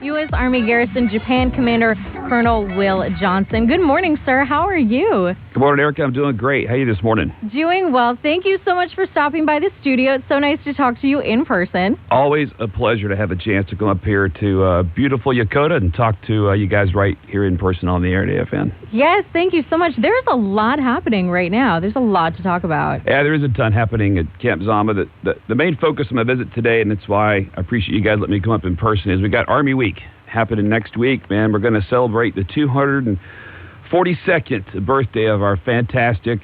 U.S. Army Garrison Japan Commander Colonel Will Johnson. Good morning, sir. How are you? Good morning, Erica. I'm doing great. How are you this morning? Doing well. Thank you so much for stopping by the studio. It's so nice to talk to you in person. Always a pleasure to have a chance to come up here to beautiful Yokota and talk to you guys right here in person on the air at AFN. Yes, thank you so much. There's a lot happening right now. There's a lot to talk about. Yeah, there is a ton happening at Camp Zama. The main focus of my visit today, and that's why I appreciate you guys letting me come up in person, is we got Army Week happening next week, man. We're going to celebrate the 242nd birthday of our fantastic,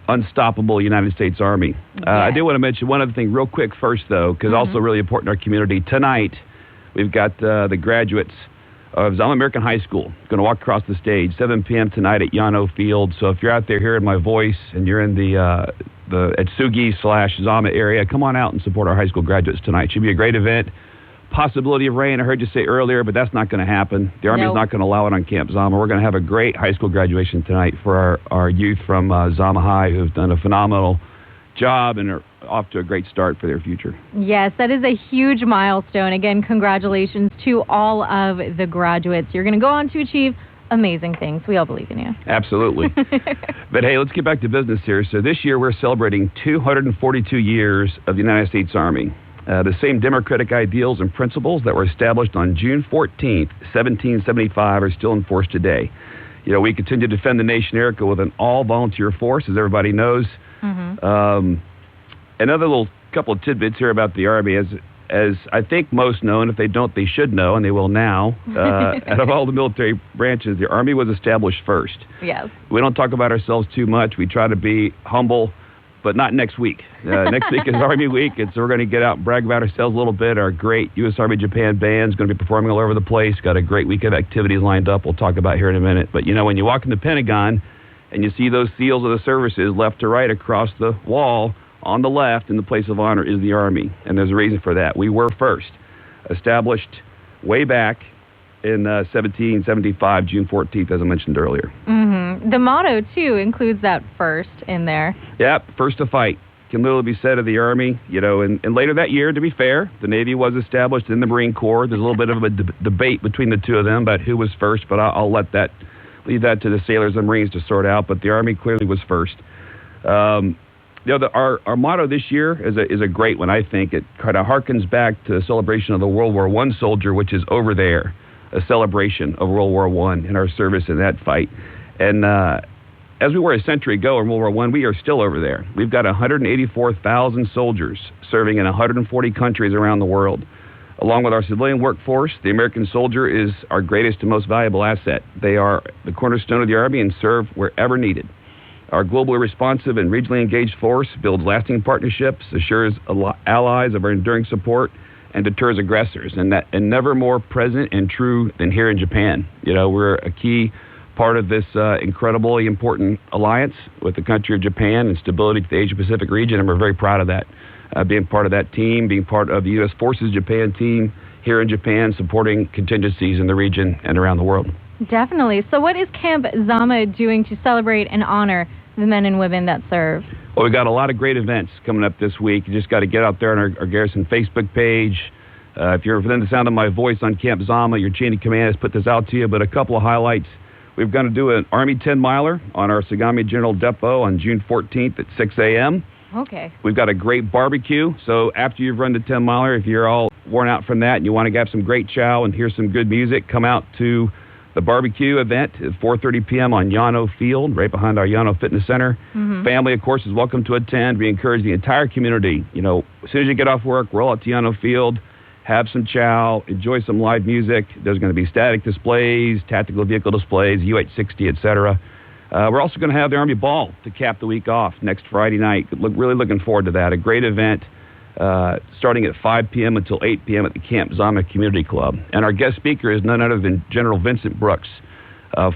unstoppable United States Army. Yes. I do want to mention one other thing real quick first, though, because also really important in our community. Tonight, we've got the graduates of Zama American High School going to walk across the stage, 7 p.m. tonight at Yano Field. So if you're out there hearing my voice and you're in the Atsugi/Zama area, come on out and support our high school graduates tonight. Should be a great event. Possibility of rain, I heard you say earlier, but that's not going to happen. The Army's not going to allow it on Camp Zama. We're going to have a great high school graduation tonight for our youth from Zama High who've done a phenomenal job and are off to a great start for their future. Yes, that is a huge milestone. Again, congratulations to all of the graduates. You're going to go on to achieve amazing things. We all believe in you. Absolutely. But hey, let's get back to business here. So this year we're celebrating 242 years of the United States Army. The same democratic ideals and principles that were established on June 14th, 1775 are still in force today. You know, we continue to defend the nation, Erica, with an all-volunteer force, as everybody knows. Another little couple of tidbits here about the Army, as I think most know, and if they don't, they should know, and they will now. Out of all the military branches, the Army was established first. Yes. We don't talk about ourselves too much. We try to be humble, but not next week. Next week is Army Week, and so we're going to get out and brag about ourselves a little bit. Our great U.S. Army Japan band is going to be performing all over the place. Got a great week of activities lined up we'll talk about here in a minute. But, you know, when you walk in the Pentagon and you see those seals of the services left to right across the wall, on the left in the place of honor is the Army, and there's a reason for that. We were first, established way back in 1775, June 14th, as I mentioned earlier. The motto, too, includes that first in there. Yep, first to fight. Can literally be said of the Army. You know, and later that year, to be fair, the Navy was established in the Marine Corps. There's a little bit of a debate between the two of them about who was first, but I'll leave that to the sailors and Marines to sort out, but the Army clearly was first. You know, our motto this year is a great one, I think. It kind of harkens back to the celebration of the World War I soldier, which is over there, a celebration of World War I and our service in that fight. And as we were a century ago in World War I, we are still over there. We've got 184,000 soldiers serving in 140 countries around the world. Along with our civilian workforce, the American soldier is our greatest and most valuable asset. They are the cornerstone of the Army and serve wherever needed. Our globally responsive and regionally engaged force builds lasting partnerships, assures allies of our enduring support, and deters aggressors. And never more present and true than here in Japan. You know, we're a key part of this incredibly important alliance with the country of Japan and stability to the Asia-Pacific region, and we're very proud of that. Being part of that team, being part of the U.S. Forces Japan team here in Japan, supporting contingencies in the region and around the world. Definitely. So what is Camp Zama doing to celebrate and honor the men and women that serve? Well, we've got a lot of great events coming up this week. You just got to get out there on our Garrison Facebook page. If you're within the sound of my voice on Camp Zama, your chain of command has put this out to you, but a couple of highlights. We're going to do an Army 10-miler on our Sagami General Depot on June 14th at 6 a.m. Okay. We've got a great barbecue, so after you've run the 10-miler, if you're all worn out from that and you want to have some great chow and hear some good music, come out to the barbecue event at 4:30 p.m. on Yano Field, right behind our Yano Fitness Center. Family, of course, is welcome to attend. We encourage the entire community. You know, as soon as you get off work, roll out to Yano Field, have some chow, enjoy some live music. There's going to be static displays, tactical vehicle displays, UH-60, etc. We're also going to have the Army Ball to cap the week off next Friday night. Really looking forward to that. A great event starting at 5 p.m. until 8 p.m. at the Camp Zama Community Club. And our guest speaker is none other than General Vincent Brooks,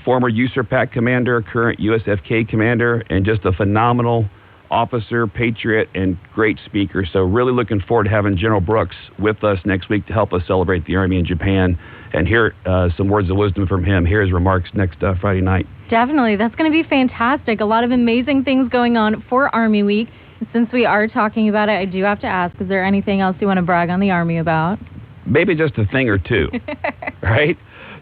former USARPAC commander, current USFK commander, and just a phenomenal officer, patriot, and great speaker. So really looking forward to having General Brooks with us next week to help us celebrate the Army in Japan and hear some words of wisdom from him. Hear his remarks next Friday night. Definitely. That's going to be fantastic. A lot of amazing things going on for Army Week. Since we are talking about it, I do have to ask, is there anything else you want to brag on the Army about? maybe just a thing or two, right?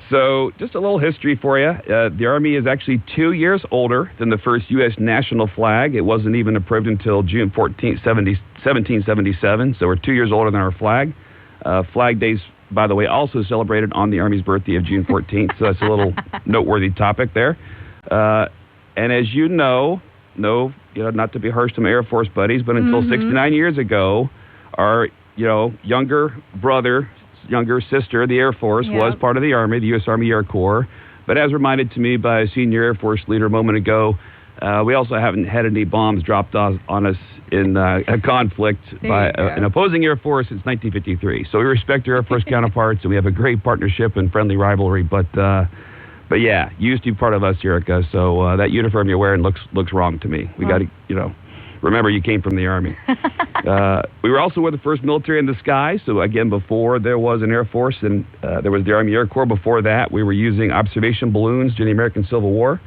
So just a little history for you. The Army is actually 2 years older than the first U.S. national flag. It wasn't even approved until June 14th, 1777, so we're 2 years older than our flag. Flag Day's, by the way, also celebrated on the Army's birthday of June 14th, so that's a little noteworthy topic there. And as you know, not to be harsh to my Air Force buddies, but until 69 years ago, our younger brother, younger sister, the Air Force, was part of the Army, the U.S. Army Air Corps. But as reminded to me by a senior Air Force leader a moment ago, we also haven't had any bombs dropped on us in a conflict by an opposing Air Force since 1953. So we respect our Air Force counterparts, and we have a great partnership and friendly rivalry. But yeah, you used to be part of us, Erica. So that uniform you're wearing looks wrong to me. We got to, remember you came from the Army. We were also the first military in the sky. So again, before there was an Air Force and there was the Army Air Corps. Before that, we were using observation balloons during the American Civil War.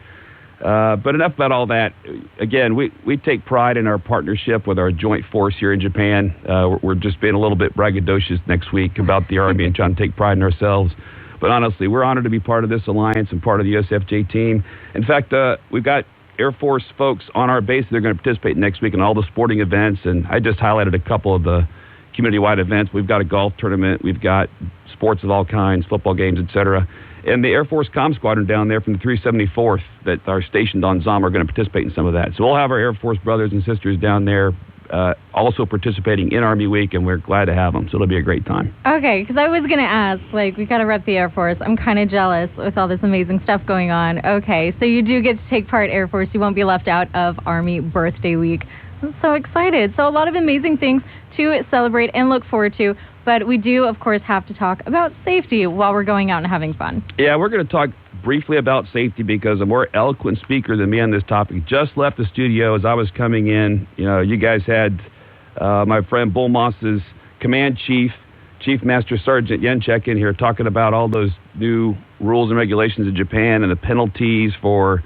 But enough about all that. Again, we take pride in our partnership with our joint force here in Japan. We're just being a little bit braggadocious next week about the Army and trying to take pride in ourselves. But honestly, we're honored to be part of this alliance and part of the USFJ team. In fact, we've got Air Force folks on our base. They're going to participate next week in all the sporting events. And I just highlighted a couple of the community-wide events. We've got a golf tournament. We've got sports of all kinds, football games, etc. And the Air Force Comm Squadron down there from the 374th that are stationed on Zama are going to participate in some of that. So we'll have our Air Force brothers and sisters down there also participating in Army Week, and we're glad to have them. So it'll be a great time. Okay, because I was going to ask, we got to rep the Air Force. I'm kind of jealous with all this amazing stuff going on. Okay, so you do get to take part, Air Force. You won't be left out of Army Birthday Week. I'm so excited. So a lot of amazing things to celebrate and look forward to. But we do, of course, have to talk about safety while we're going out and having fun. Yeah, we're going to talk briefly about safety because a more eloquent speaker than me on this topic just left the studio as I was coming in. You guys had my friend Bull Moss's command chief, Chief Master Sergeant Yenchek in here talking about all those new rules and regulations in Japan and the penalties for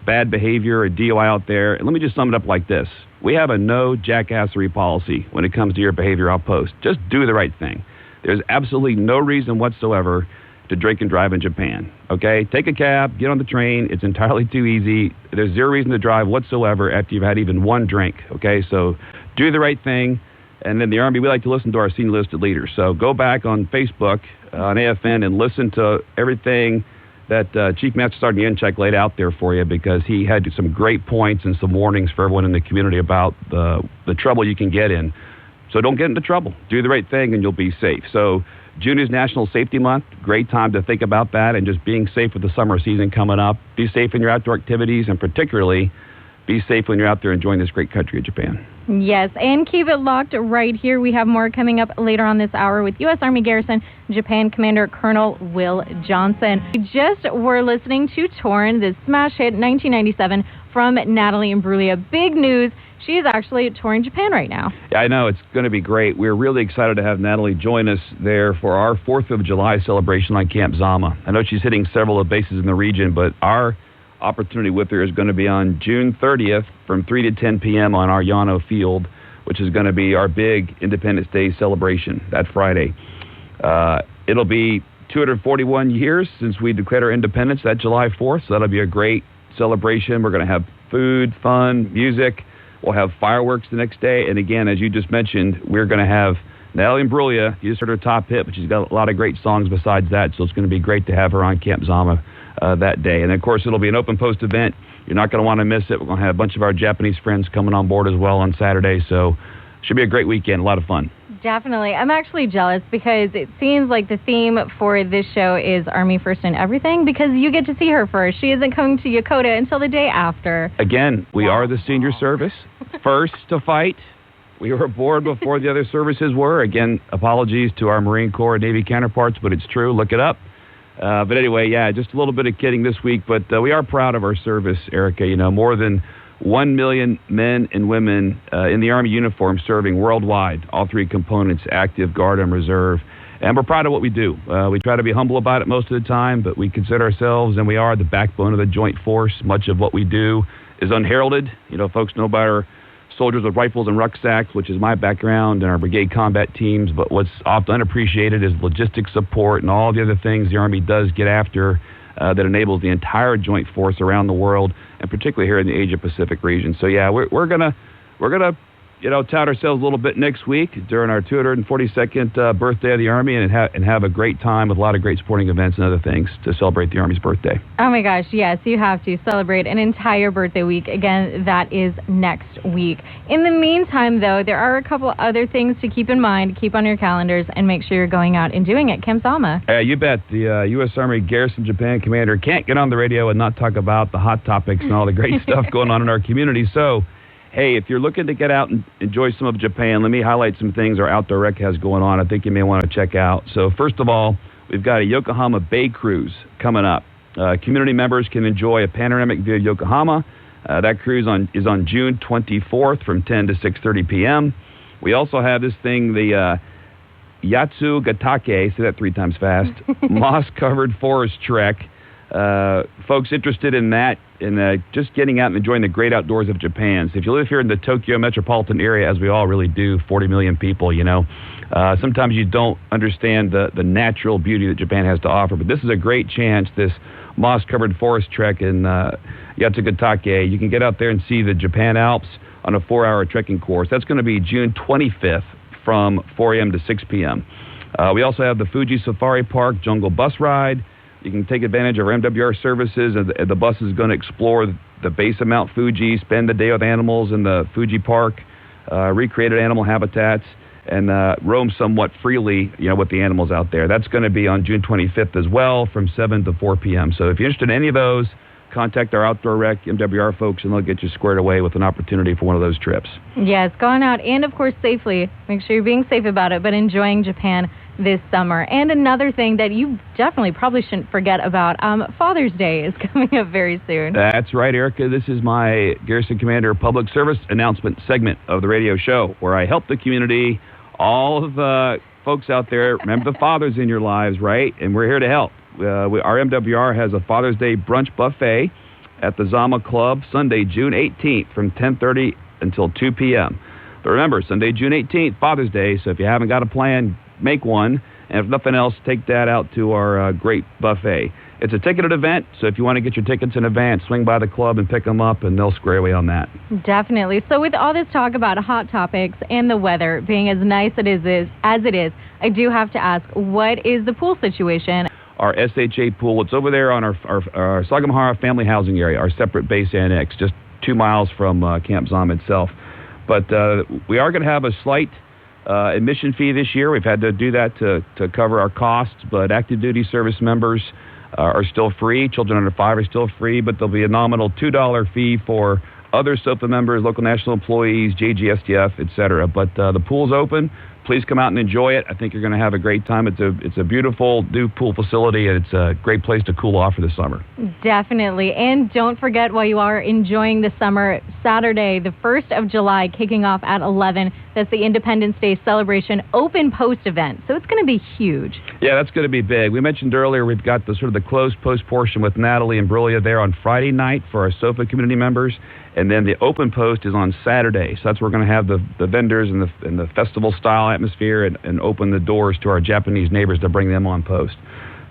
bad behavior or DOI out there. And let me just sum it up like this. We have a no jackassery policy when it comes to your behavior outpost. Just do the right thing. There's absolutely no reason whatsoever to drink and drive in Japan. Okay? Take a cab, get on the train. It's entirely too easy. There's zero reason to drive whatsoever after you've had even one drink. Okay? So do the right thing. And then the Army, we like to listen to our senior listed leaders. So go back on Facebook, on AFN, and listen to everything that Chief Master Sergeant Yenchek laid out there for you because he had some great points and some warnings for everyone in the community about the trouble you can get in. So don't get into trouble. Do the right thing and you'll be safe. So June is National Safety Month. Great time to think about that and just being safe with the summer season coming up. Be safe in your outdoor activities and particularly be safe when you're out there enjoying this great country of Japan. Yes, and keep it locked right here. We have more coming up later on this hour with U.S. Army Garrison Japan Commander Colonel Will Johnson. We just were listening to Torn, the smash hit 1997 from Natalie Imbruglia. Big news. She is actually touring Japan right now. Yeah, I know. It's going to be great. We're really excited to have Natalie join us there for our 4th of July celebration on Camp Zama. I know she's hitting several of bases in the region, but our opportunity with her is going to be on June 30th from 3 to 10 p.m. on our Yano Field, which is going to be our big Independence Day celebration that Friday. It'll be 241 years since we declared our independence that July 4th, so that'll be a great celebration. We're going to have food, fun, music. We'll have fireworks the next day. And again, as you just mentioned, we're going to have Natalie Imbruglia. You just heard her top hit, but she's got a lot of great songs besides that, so it's going to be great to have her on Camp Zama that day. And, of course, it'll be an open post event. You're not going to want to miss it. We're going to have a bunch of our Japanese friends coming on board as well on Saturday, so should be a great weekend, a lot of fun. Definitely. I'm actually jealous because it seems like the theme for this show is Army First in Everything because you get to see her first. She isn't coming to Yokota until the day after. Again, we are the senior service, first to fight. We were aboard before the other services were. Again, apologies to our Marine Corps and Navy counterparts, but it's true. Look it up. But anyway, yeah, just a little bit of kidding this week, but we are proud of our service, Erica. More than 1 million men and women in the Army uniform serving worldwide, all three components, active, guard, and reserve. And we're proud of what we do. We try to be humble about it most of the time, but we consider ourselves, and we are the backbone of the joint force. Much of what we do is unheralded. Folks know about our soldiers with rifles and rucksacks, which is my background, and our brigade combat teams. But what's often unappreciated is logistics support and all the other things the Army does get after that enables the entire joint force around the world, and particularly here in the Asia-Pacific region. So, yeah, we're gonna tout ourselves a little bit next week during our 242nd birthday of the Army, and have a great time with a lot of great sporting events and other things to celebrate the Army's birthday. Oh my gosh, yes, you have to celebrate an entire birthday week. Again, that is next week. In the meantime, though, there are a couple other things to keep in mind, keep on your calendars, and make sure you're going out and doing it. Camp Zama. You bet. The U.S. Army Garrison Japan commander can't get on the radio and not talk about the hot topics and all the great stuff going on in our community. So, hey, if you're looking to get out and enjoy some of Japan, let me highlight some things our outdoor rec has going on I think you may want to check out. So first of all, we've got a Yokohama Bay Cruise coming up. Community members can enjoy a panoramic view of Yokohama. That cruise is on June 24th from 10 to 6:30 p.m. We also have this thing, the Yatsugatake, say that 3 times fast, moss-covered forest trek. Folks interested in that and just getting out and enjoying the great outdoors of Japan. So if you live here in the Tokyo metropolitan area, as we all really do, 40 million people, sometimes you don't understand the natural beauty that Japan has to offer. But this is a great chance, this moss-covered forest trek in Yatsugatake. You can get out there and see the Japan Alps on a 4-hour trekking course. That's going to be June 25th from 4 a.m. to 6 p.m. We also have the Fuji Safari Park Jungle Bus Ride. You can take advantage of our MWR services, and the bus is going to explore the base of Mount Fuji, spend the day with animals in the Fuji Park, recreated animal habitats, and roam somewhat freely, with the animals out there. That's going to be on June 25th as well from 7 to 4 p.m. So if you're interested in any of those, contact our Outdoor Rec MWR folks, and they'll get you squared away with an opportunity for one of those trips. Yes, going out and, of course, safely. Make sure you're being safe about it, but enjoying Japan this summer. And another thing that you definitely probably shouldn't forget about, Father's Day is coming up very soon. That's right, Erica. This is my Garrison Commander public service announcement segment of the radio show, where I help the community, all of the folks out there, remember the fathers in your lives, right? And we're here to help. Our MWR has a Father's Day brunch buffet at the Zama Club Sunday, June 18th from 10:30 until 2 p.m. But remember, Sunday, June 18th, Father's Day, so if you haven't got a plan, make one. And if nothing else, take that out to our great buffet. It's a ticketed event, so if you want to get your tickets in advance, swing by the club and pick them up, and they'll square away on that. Definitely. So with all this talk about hot topics and the weather being as nice as it is, I do have to ask, what is the pool situation? Our SHA pool, it's over there on our Sagamihara family housing area, our separate base annex, just 2 miles from Camp Zama itself. But we are going to have a slight admission fee this year. We've had to do that to cover our costs, but active duty service members are still free. Children under 5 are still free, but there'll be a nominal $2 fee for other SOFA members, local national employees, JGSDF, etc. But the pool's open. Please come out and enjoy it. I think you're going to have a great time. It's a beautiful new pool facility, and it's a great place to cool off for the summer. Definitely. And don't forget, while you are enjoying the summer, Saturday, the 1st of July, kicking off at 11, that's the Independence Day celebration open post event. So it's going to be huge. Yeah, that's going to be big. We mentioned earlier we've got the sort of the closed post portion with Natalie and Brulia there on Friday night for our SOFA community members. And then the open post is on Saturday. So that's where we're going to have the vendors and the festival-style atmosphere and open the doors to our Japanese neighbors to bring them on post.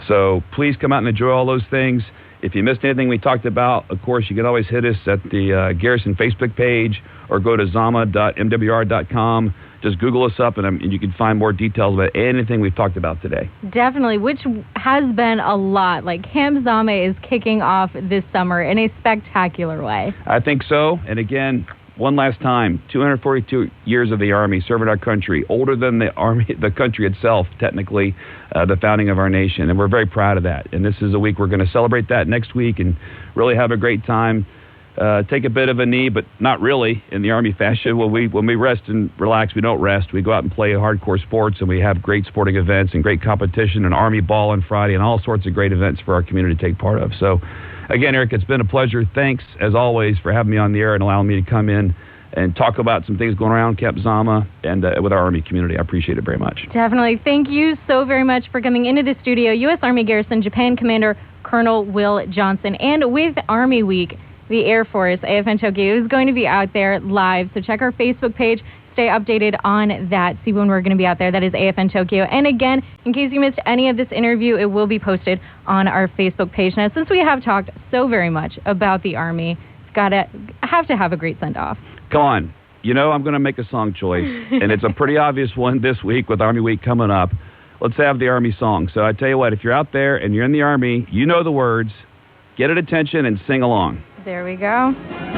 So please come out and enjoy all those things. If you missed anything we talked about, of course, you can always hit us at the Garrison Facebook page or go to zama.mwr.com. Just Google us up, and you can find more details about anything we've talked about today. Definitely, which has been a lot. Like, Camp Zama is kicking off this summer in a spectacular way. I think so. And again, one last time, 242 years of the Army serving our country, older than the Army, the country itself, technically, the founding of our nation. And we're very proud of that. And this is a week we're going to celebrate that next week and really have a great time. Take a bit of a knee, but not really in the Army fashion. When we rest and relax, we don't rest. We go out and play hardcore sports, and we have great sporting events and great competition and Army Ball on Friday and all sorts of great events for our community to take part of. So, again, Eric, it's been a pleasure. Thanks, as always, for having me on the air and allowing me to come in and talk about some things going around Camp Zama and with our Army community. I appreciate it very much. Definitely. Thank you so very much for coming into the studio. U.S. Army Garrison Japan Commander Colonel Will Johnson. And with Army Week the Air Force, AFN Tokyo, is going to be out there live. So check our Facebook page. Stay updated on that. See when we're going to be out there. That is AFN Tokyo. And again, in case you missed any of this interview, it will be posted on our Facebook page. Now, since we have talked so very much about the Army, have to have a great send-off. Come on. You know I'm going to make a song choice, and it's a pretty obvious one this week with Army Week coming up. Let's have the Army song. So I tell you what, if you're out there and you're in the Army, you know the words. Get at attention and sing along. There we go.